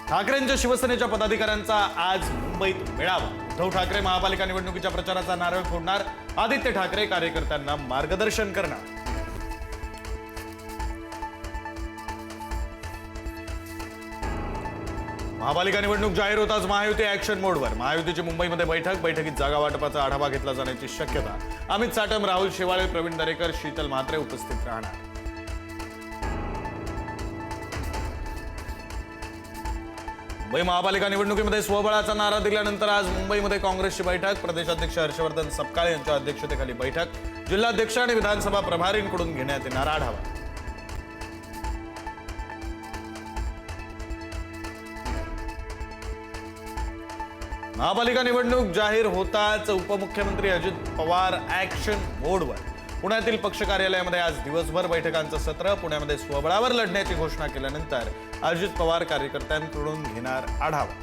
ठाकरेंच्या शिवसेनेच्या पदाधिकाऱ्यांचा आज मुंबईत मेळावा। उद्धव ठाकरे महापालिका निवडणुकीच्या प्रचाराचा नारळ फोडणार, आदित्य ठाकरे कार्यकर्त्यांना मार्गदर्शन करणार। महापालिका निवडणूक जाहीर होताच महायुती ऍक्शन मोडवर। महायुतीची मुंबईमध्ये बैठकीत जागा वाटपाचा आढावा घेतला जाण्याची शक्यता। अमित साटम, राहुल शेवाळे, प्रवीण दरेकर, शीतल म्हात्रे उपस्थित राहणार। मुंबई महापालिका निवडणुकीमध्ये स्वबळाचा नारा दिल्यानंतर आज मुंबईमध्ये काँग्रेसची बैठक। प्रदेशाध्यक्ष हर्षवर्धन सपकाळे यांच्या अध्यक्षतेखाली बैठक। जिल्हाध्यक्ष आणि विधानसभा प्रभारींकडून घेण्यात येणार आढावा। महापालिका निवडणूक जाहीर होताच उपमुख्यमंत्री अजित पवार ऍक्शन मोडवर। पुण्यातील पक्ष कार्यालयामध्ये आज दिवसभर बैठकांचं सत्र। पुण्यामध्ये स्वबळावर लढण्याची घोषणा केल्यानंतर अजित पवार कार्यकर्त्यांकडून घेणार आढावा।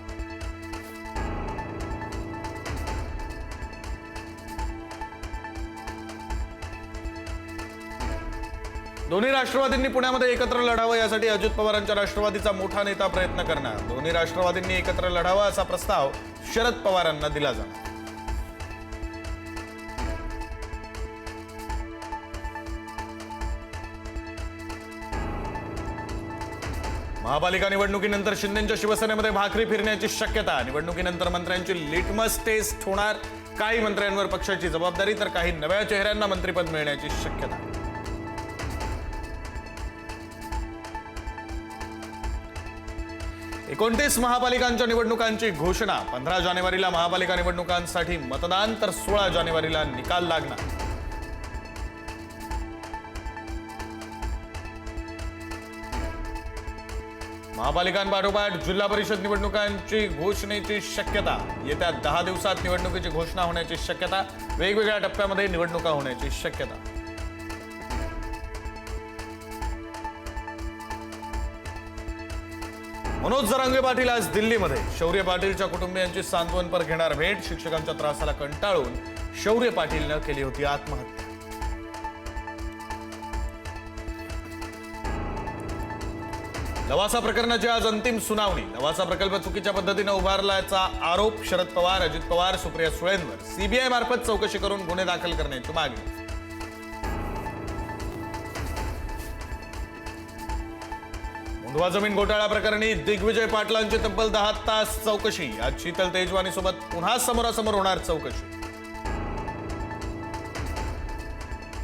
दोन्ही राष्ट्रवादींनी पुण्यामध्ये एकत्र लढावं यासाठी अजित पवारांच्या राष्ट्रवादीचा मोठा नेता प्रयत्न करणार। दोन्ही राष्ट्रवादींनी एकत्र लढावं असा प्रस्ताव शरद पवारांना दिला जाणार। महापालिका निवडणुकीनंतर शिंदेंच्या शिवसेनेमध्ये भाकरी फिरण्याची शक्यता। निवडणुकीनंतर मंत्र्यांची लिटमस टेस्ट होणार। काही मंत्र्यांवर पक्षाची जबाबदारी तर काही नव्या चेहऱ्यांना मंत्रिपद मिळण्याची शक्यता। 29 महापालिकांच्या निवडणुकांची घोषणा। 15 जानेवारीला महापालिका निवडणुकांसाठी मतदान तर 16 जानेवारीला निकाल लागणार। महापालिकांपाठोपाठ जिल्हा परिषद निवडणुकांची घोषणेची शक्यता। येत्या 10 दिवसात निवडणुकीची घोषणा होण्याची शक्यता। वेगवेगळ्या टप्प्यामध्ये निवडणुका होण्याची शक्यता। मनोज जरांगे पाटील आज दिल्लीमध्ये। शौर्य पाटीलच्या कुटुंबियांची सांत्वनपर घेणार भेट। शिक्षकांच्या त्रासाला कंटाळून शौर्य पाटीलनं केली होती आत्महत्या। लवासा प्रकरणाची आज अंतिम सुनावणी। लवासा प्रकल्प चुकीच्या पद्धतीने उभारल्याचा आरोप शरद पवार, अजित पवार, सुप्रिया सुळेंवर सीबीआय मार्फत चौकशी करून गुन्हे दाखल करण्याची मागणी। मुंढवा जमीन घोटाळा प्रकरणी दिग्विजय पाटलांची तब्बल 10 तास चौकशी। आज शीतल तेजवानी सोबत पुन्हा समोरासमोर होणार चौकशी।